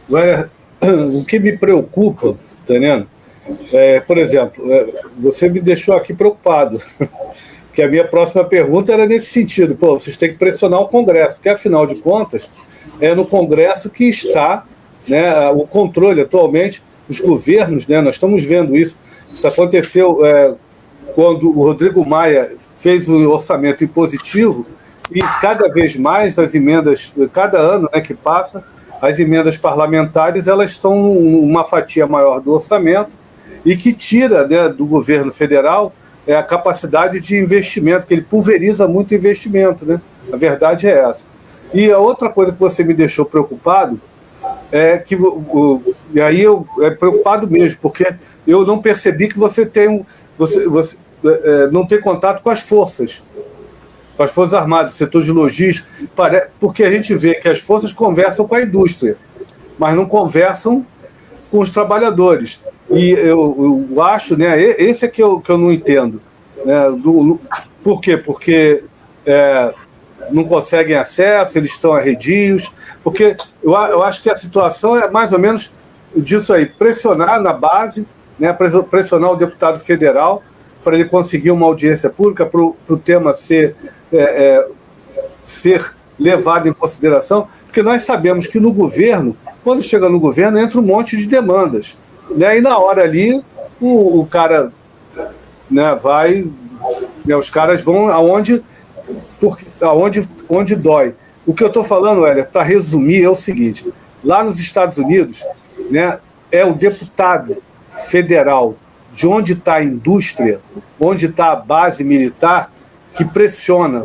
Agora, o que me preocupa, tá entendendo? Por exemplo, você me deixou aqui preocupado, que a minha próxima pergunta era nesse sentido. Pô, vocês têm que pressionar o Congresso, porque, afinal de contas, é no Congresso que está, né, o controle atualmente, os governos, né, nós estamos vendo isso. Isso aconteceu quando o Rodrigo Maia fez o orçamento impositivo, e cada vez mais as emendas, cada ano, né, que passa, as emendas parlamentares, elas são uma fatia maior do orçamento e que tira, né, do governo federal a capacidade de investimento, que ele pulveriza muito o investimento, né? A verdade é essa. E a outra coisa que você me deixou preocupado é que, e aí preocupado mesmo, porque eu não percebi que você não tem contato com as Forças Armadas, setor de logística, porque a gente vê que as forças conversam com a indústria, mas não conversam com os trabalhadores. E eu acho, né, esse é que eu não entendo. Né, por quê? Porque não conseguem acesso, eles são arredios, porque eu acho que a situação é mais ou menos disso aí, pressionar na base, né, pressionar o deputado federal para ele conseguir uma audiência pública, para o tema ser levado em consideração, porque nós sabemos que no governo, quando chega no governo, entra um monte de demandas, né, e na hora ali o cara, né, vai, né, os caras vão onde dói. O que eu estou falando, para resumir, é o seguinte: lá nos Estados Unidos, né, é o deputado federal de onde está a indústria, onde está a base militar, que pressiona,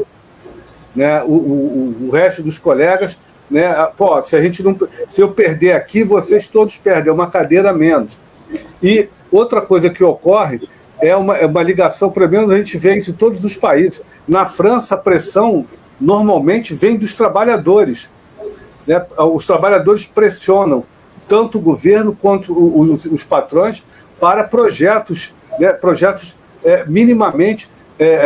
né, o resto dos colegas, né? Pô, se eu perder aqui, vocês todos perdem, é uma cadeira a menos. E outra coisa que ocorre é uma ligação, pelo menos a gente vê isso em todos os países. Na França, a pressão normalmente vem dos trabalhadores, né? Os trabalhadores pressionam tanto o governo quanto os patrões para projetos, né, minimamente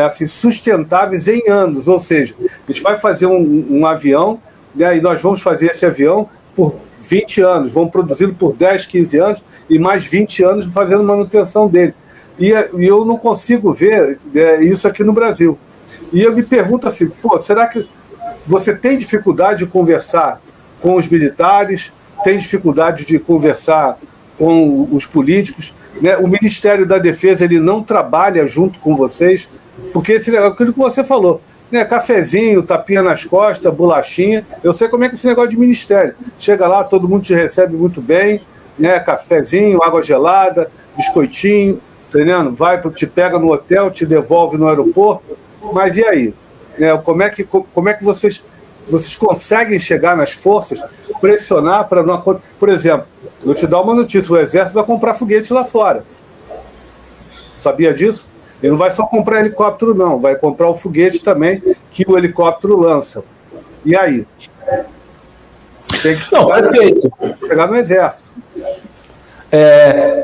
assim, sustentáveis em anos. Ou seja, a gente vai fazer um avião, né, e nós vamos fazer esse avião por 20 anos, vamos produzi-lo por 10, 15 anos e mais 20 anos fazendo manutenção dele. E eu não consigo ver isso aqui no Brasil. E eu me pergunto assim, pô, será que você tem dificuldade de conversar com os militares, tem dificuldade de conversar com os políticos, né? O Ministério da Defesa, ele não trabalha junto com vocês, porque aquilo que você falou, né? Cafezinho, tapinha nas costas, bolachinha, eu sei como é que é esse negócio de ministério. Chega lá, todo mundo te recebe muito bem, né? Cafezinho, água gelada, biscoitinho, entendendo? Te pega no hotel, te devolve no aeroporto, mas e aí? Como é que vocês conseguem chegar nas forças, pressionar para não... Por exemplo, eu te dar uma notícia, o Exército vai comprar foguete lá fora. Sabia disso? Ele não vai só comprar helicóptero, não, vai comprar o foguete também que o helicóptero lança. E aí? Tem que chegar no Exército.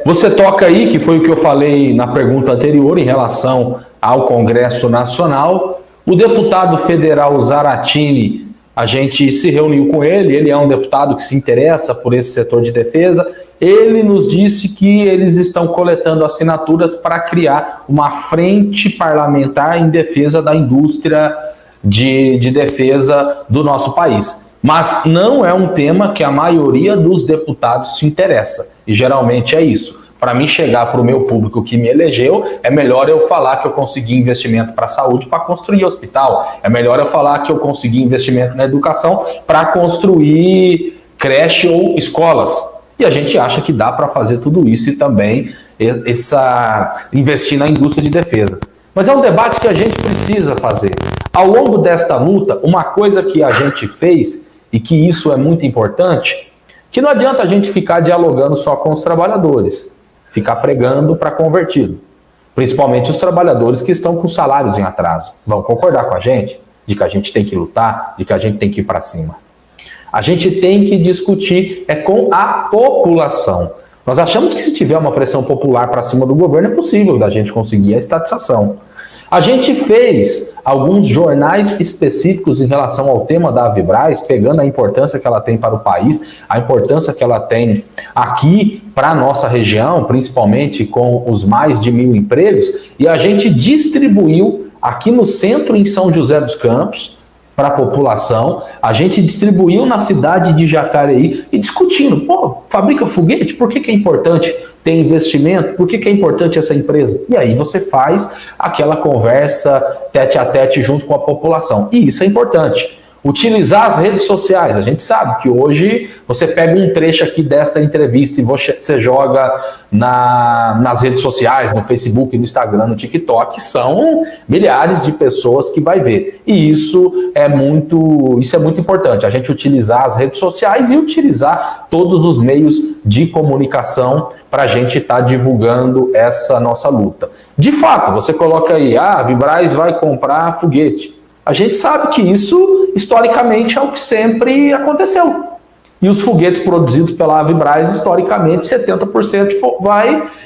Você toca aí, que foi o que eu falei na pergunta anterior em relação ao Congresso Nacional. O deputado federal Zaratini, a gente se reuniu com ele é um deputado que se interessa por esse setor de defesa. Ele nos disse que eles estão coletando assinaturas para criar uma frente parlamentar em defesa da indústria de defesa do nosso país. Mas não é um tema que a maioria dos deputados se interessa. E geralmente é isso. Para mim chegar para o meu público que me elegeu, é melhor eu falar que eu consegui investimento para a saúde para construir hospital. É melhor eu falar que eu consegui investimento na educação para construir creche ou escolas. E a gente acha que dá para fazer tudo isso e também investir na indústria de defesa. Mas é um debate que a gente precisa fazer. Ao longo desta luta, uma coisa que a gente fez, e que isso é muito importante, que não adianta a gente ficar dialogando só com os trabalhadores, ficar pregando para convertido. Principalmente os trabalhadores que estão com salários em atraso. Vão concordar com a gente de que a gente tem que lutar, de que a gente tem que ir para cima. A gente tem que discutir com a população. Nós achamos que se tiver uma pressão popular para cima do governo é possível da gente conseguir a estatização. A gente fez alguns jornais específicos em relação ao tema da Avibraz, pegando a importância que ela tem para o país, a importância que ela tem aqui para a nossa região, principalmente com os mais de 1.000 empregos, e a gente distribuiu aqui no centro, em São José dos Campos, para a população, a gente distribuiu na cidade de Jacareí e discutindo, fabrica foguete, por que é importante ter investimento, por que é importante essa empresa? E aí você faz aquela conversa tete a tete junto com a população, e isso é importante. Utilizar as redes sociais, a gente sabe que hoje você pega um trecho aqui desta entrevista e você joga nas redes sociais, no Facebook, no Instagram, no TikTok, são milhares de pessoas que vai ver. E isso é muito importante, a gente utilizar as redes sociais e utilizar todos os meios de comunicação para a gente estar divulgando essa nossa luta. De fato, você coloca aí, a Avibraz vai comprar foguete. A gente sabe que isso, historicamente, é o que sempre aconteceu. E os foguetes produzidos pela Avibraz, historicamente, 70%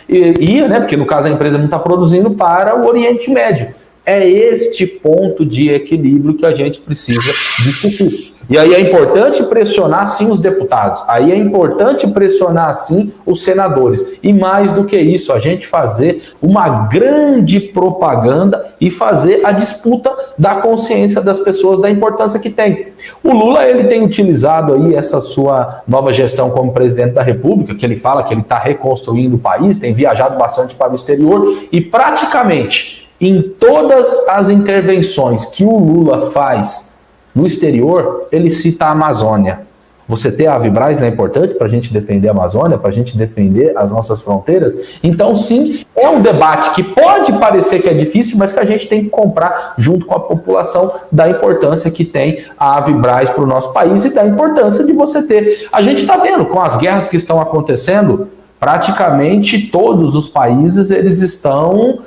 ia, né? Porque no caso a empresa não está produzindo para o Oriente Médio. É este ponto de equilíbrio que a gente precisa discutir. E aí é importante pressionar, sim, os deputados. Aí é importante pressionar, sim, os senadores. E mais do que isso, a gente fazer uma grande propaganda e fazer a disputa da consciência das pessoas da importância que tem. O Lula, ele tem utilizado aí essa sua nova gestão como presidente da República, que ele fala que ele está reconstruindo o país, tem viajado bastante para o exterior e praticamente em todas as intervenções que o Lula faz no exterior, ele cita a Amazônia. Você ter a Avibraz é importante para a gente defender a Amazônia, para a gente defender as nossas fronteiras. Então, sim, é um debate que pode parecer que é difícil, mas que a gente tem que comprar junto com a população da importância que tem a Avibraz para o nosso país e da importância de você ter. A gente está vendo, com as guerras que estão acontecendo, praticamente todos os países eles estão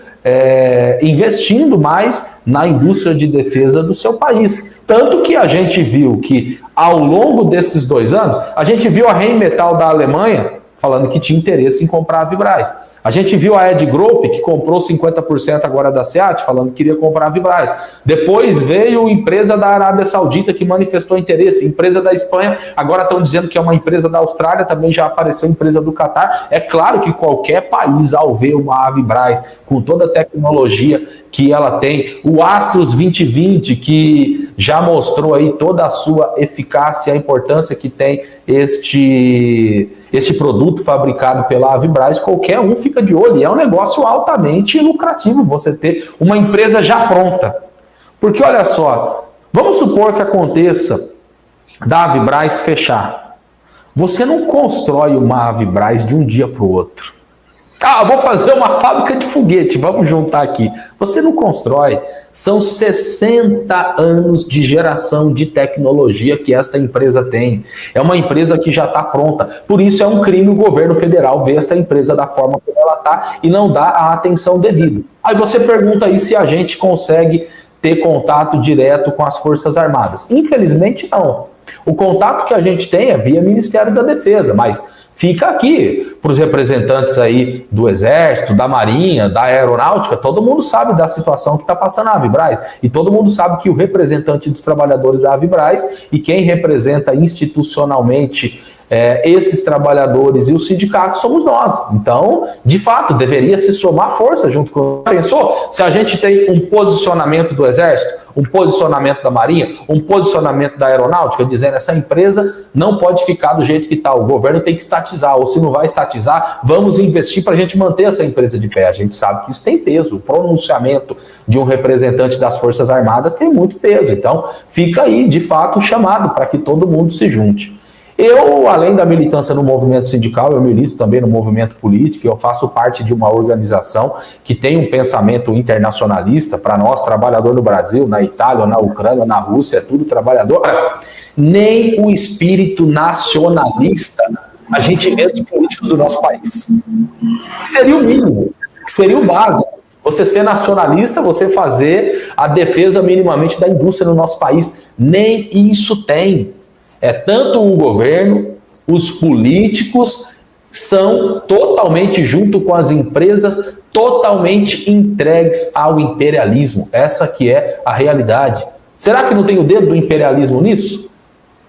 investindo mais na indústria de defesa do seu país. Tanto que a gente viu que, ao longo desses 2 anos, a gente viu a Rheinmetall da Alemanha falando que tinha interesse em comprar a Avibraz. A gente viu a Ed Group, que comprou 50% agora da SEAT, falando que queria comprar a Avibraz. Depois veio a empresa da Arábia Saudita, que manifestou interesse. Empresa da Espanha, agora estão dizendo que é uma empresa da Austrália, também já apareceu empresa do Catar. É claro que qualquer país, ao ver uma Avibraz, com toda a tecnologia que ela tem, o Astros 2020, que já mostrou aí toda a sua eficácia, a importância que tem este produto fabricado pela Avibraz, qualquer um fica de olho. E é um negócio altamente lucrativo você ter uma empresa já pronta. Porque olha só, vamos supor que aconteça da Avibraz fechar. Você não constrói uma Avibraz de um dia para o outro. Vou fazer uma fábrica de foguete, vamos juntar aqui. Você não constrói. São 60 anos de geração de tecnologia que esta empresa tem. É uma empresa que já está pronta. Por isso é um crime o governo federal ver esta empresa da forma como ela está e não dar a atenção devida. Aí você pergunta aí se a gente consegue ter contato direto com as Forças Armadas. Infelizmente não. O contato que a gente tem é via Ministério da Defesa, mas fica aqui para os representantes aí do Exército, da Marinha, da Aeronáutica, todo mundo sabe da situação que está passando a Avibraz e todo mundo sabe que o representante dos trabalhadores da Avibraz e quem representa institucionalmente esses trabalhadores e os sindicatos somos nós. Então, de fato, deveria se somar força junto com... Pensou? Se a gente tem um posicionamento do Exército, um posicionamento da Marinha, um posicionamento da Aeronáutica, dizendo essa empresa não pode ficar do jeito que está, o governo tem que estatizar, ou se não vai estatizar, vamos investir para a gente manter essa empresa de pé. A gente sabe que isso tem peso, o pronunciamento de um representante das Forças Armadas tem muito peso, então fica aí, de fato, o chamado para que todo mundo se junte. Eu, além da militância no movimento sindical, eu milito também no movimento político, eu faço parte de uma organização que tem um pensamento internacionalista. Para nós, trabalhador no Brasil, na Itália, na Ucrânia, na Rússia, é tudo trabalhador. Nem o espírito nacionalista a gente vê dos políticos do nosso país. Que seria o mínimo, que seria o básico. Você ser nacionalista, você fazer a defesa minimamente da indústria no nosso país. Nem isso tem. É tanto o governo, os políticos são totalmente, junto com as empresas, totalmente entregues ao imperialismo. Essa que é a realidade. Será que não tem o dedo do imperialismo nisso?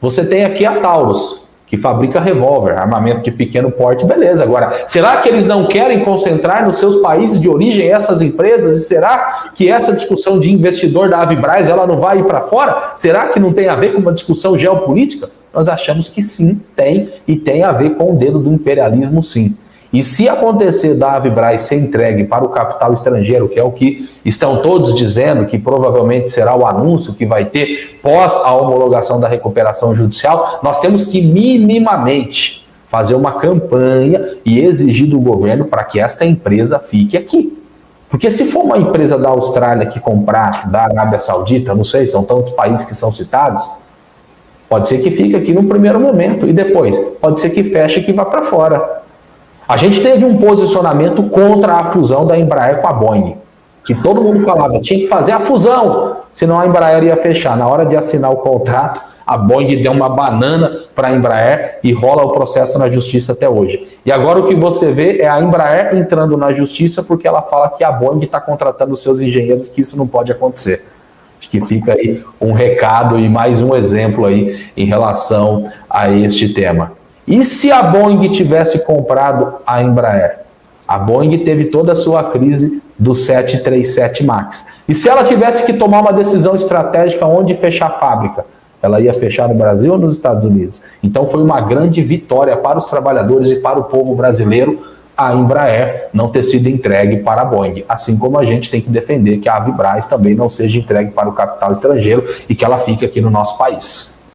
Você tem aqui a Taurus, que fabrica revólver, armamento de pequeno porte, beleza. Agora, será que eles não querem concentrar nos seus países de origem essas empresas? E será que essa discussão de investidor da Avibraz, ela não vai ir para fora? Será que não tem a ver com uma discussão geopolítica? Nós achamos que sim, tem, e tem a ver com o dedo do imperialismo, sim. E se acontecer da Avibraz ser entregue para o capital estrangeiro, que é o que estão todos dizendo, que provavelmente será o anúncio que vai ter pós a homologação da recuperação judicial, nós temos que minimamente fazer uma campanha e exigir do governo para que esta empresa fique aqui. Porque se for uma empresa da Austrália que comprar da Arábia Saudita, não sei, são tantos países que são citados, pode ser que fique aqui no primeiro momento e depois pode ser que feche e que vá para fora. A gente teve um posicionamento contra a fusão da Embraer com a Boeing, que todo mundo falava, tinha que fazer a fusão, senão a Embraer ia fechar. Na hora de assinar o contrato, a Boeing deu uma banana para a Embraer e rola o processo na justiça até hoje. E agora o que você vê é a Embraer entrando na justiça porque ela fala que a Boeing está contratando seus engenheiros, que isso não pode acontecer. Acho que fica aí um recado e mais um exemplo aí em relação a este tema. E se a Boeing tivesse comprado a Embraer? A Boeing teve toda a sua crise do 737 MAX. E se ela tivesse que tomar uma decisão estratégica onde fechar a fábrica? Ela ia fechar no Brasil ou nos Estados Unidos? Então foi uma grande vitória para os trabalhadores e para o povo brasileiro a Embraer não ter sido entregue para a Boeing. Assim como a gente tem que defender que a Avibraz também não seja entregue para o capital estrangeiro e que ela fique aqui no nosso país.